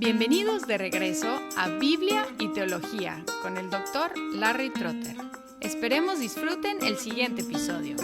Bienvenidos de regreso a Biblia y Teología con el Dr. Larry Trotter. Esperemos disfruten el siguiente episodio.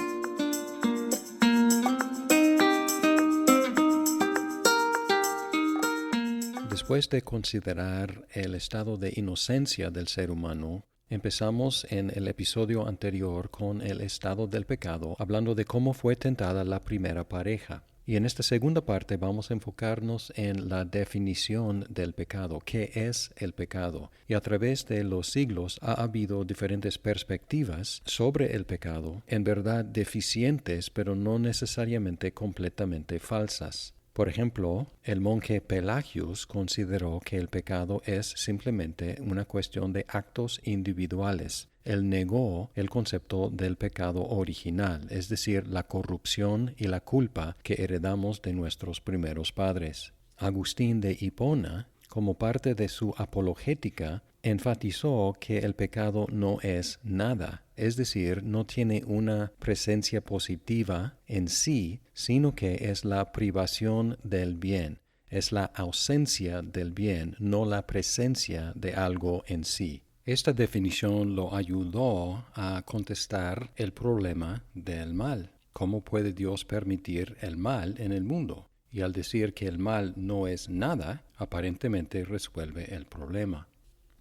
Después de considerar el estado de inocencia del ser humano, empezamos en el episodio anterior con el estado del pecado, hablando de cómo fue tentada la primera pareja. Y en esta segunda parte vamos a enfocarnos en la definición del pecado, qué es el pecado. Y a través de los siglos ha habido diferentes perspectivas sobre el pecado, en verdad deficientes, pero no necesariamente completamente falsas. Por ejemplo, el monje Pelagius consideró que el pecado es simplemente una cuestión de actos individuales. Él negó el concepto del pecado original, es decir, la corrupción y la culpa que heredamos de nuestros primeros padres. Agustín de Hipona, como parte de su apologética, enfatizó que el pecado no es nada, es decir, no tiene una presencia positiva en sí, sino que es la privación del bien, es la ausencia del bien, no la presencia de algo en sí. Esta definición lo ayudó a contestar el problema del mal. ¿Cómo puede Dios permitir el mal en el mundo? Y al decir que el mal no es nada, aparentemente resuelve el problema.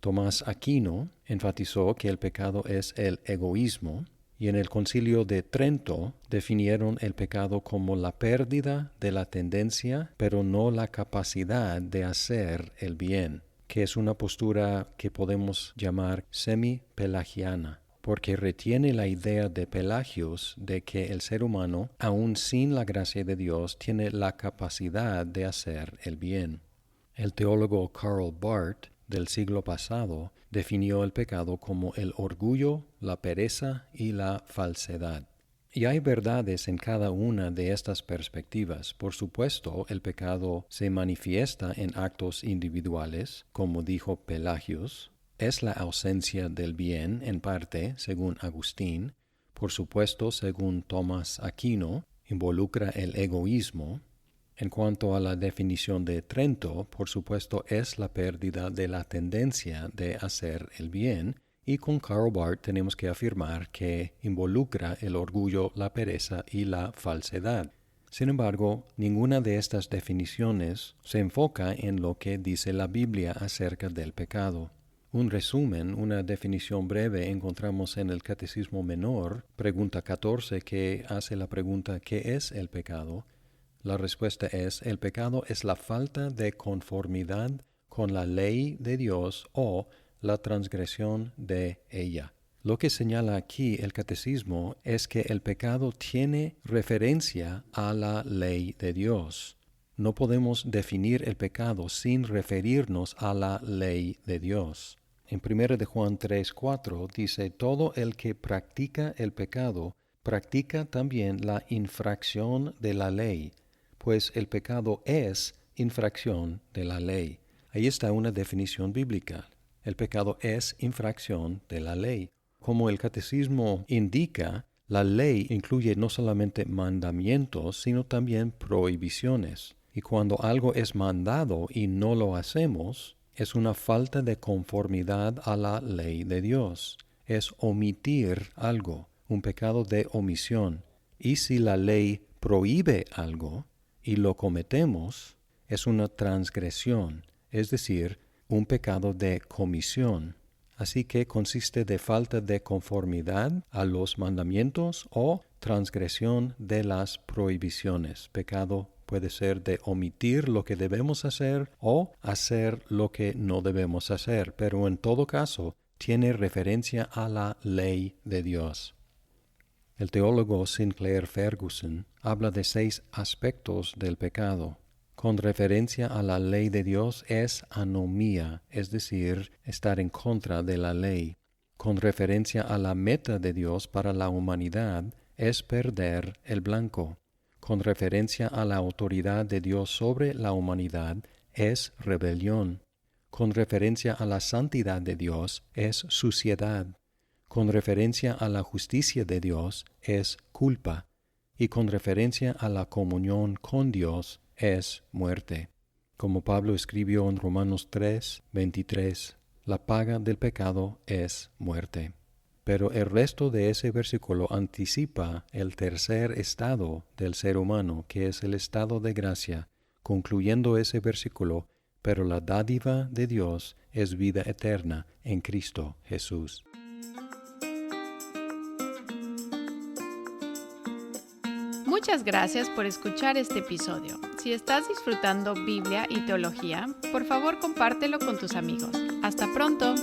Tomás Aquino enfatizó que el pecado es el egoísmo, y en el Concilio de Trento definieron el pecado como la pérdida de la tendencia, pero no la capacidad de hacer el bien, que es una postura que podemos llamar semi-pelagiana, porque retiene la idea de Pelagius de que el ser humano, aun sin la gracia de Dios, tiene la capacidad de hacer el bien. El teólogo Karl Barth del siglo pasado definió el pecado como el orgullo, la pereza y la falsedad. Y hay verdades en cada una de estas perspectivas. Por supuesto, el pecado se manifiesta en actos individuales, como dijo Pelagius. Es la ausencia del bien, en parte, según Agustín. Por supuesto, según Tomás Aquino, involucra el egoísmo. En cuanto a la definición de Trento, por supuesto, es la pérdida de la tendencia de hacer el bien, y con Karl Barth tenemos que afirmar que involucra el orgullo, la pereza y la falsedad. Sin embargo, ninguna de estas definiciones se enfoca en lo que dice la Biblia acerca del pecado. Un resumen, una definición breve encontramos en el Catecismo Menor, pregunta 14, que hace la pregunta ¿qué es el pecado? La respuesta es, el pecado es la falta de conformidad con la ley de Dios o la transgresión de ella. Lo que señala aquí el catecismo es que el pecado tiene referencia a la ley de Dios. No podemos definir el pecado sin referirnos a la ley de Dios. En 1 de Juan 3:4 dice, todo el que practica el pecado practica también la infracción de la ley, pues el pecado es infracción de la ley. Ahí está una definición bíblica. El pecado es infracción de la ley. Como el catecismo indica, la ley incluye no solamente mandamientos, sino también prohibiciones. Y cuando algo es mandado y no lo hacemos, es una falta de conformidad a la ley de Dios. Es omitir algo, un pecado de omisión. Y si la ley prohíbe algo, y lo cometemos, es una transgresión, es decir, un pecado de comisión. Así que consiste de falta de conformidad a los mandamientos o transgresión de las prohibiciones. Pecado puede ser de omitir lo que debemos hacer o hacer lo que no debemos hacer, pero en todo caso tiene referencia a la ley de Dios. El teólogo Sinclair Ferguson habla de 6 aspectos del pecado. Con referencia a la ley de Dios es anomía, es decir, estar en contra de la ley. Con referencia a la meta de Dios para la humanidad es perder el blanco. Con referencia a la autoridad de Dios sobre la humanidad es rebelión. Con referencia a la santidad de Dios es suciedad. Con referencia a la justicia de Dios es culpa, y con referencia a la comunión con Dios es muerte. Como Pablo escribió en Romanos 3, 23, la paga del pecado es muerte. Pero el resto de ese versículo anticipa el tercer estado del ser humano, que es el estado de gracia, concluyendo ese versículo, pero la dádiva de Dios es vida eterna en Cristo Jesús. Muchas gracias por escuchar este episodio. Si estás disfrutando Biblia y teología, por favor compártelo con tus amigos. Hasta pronto.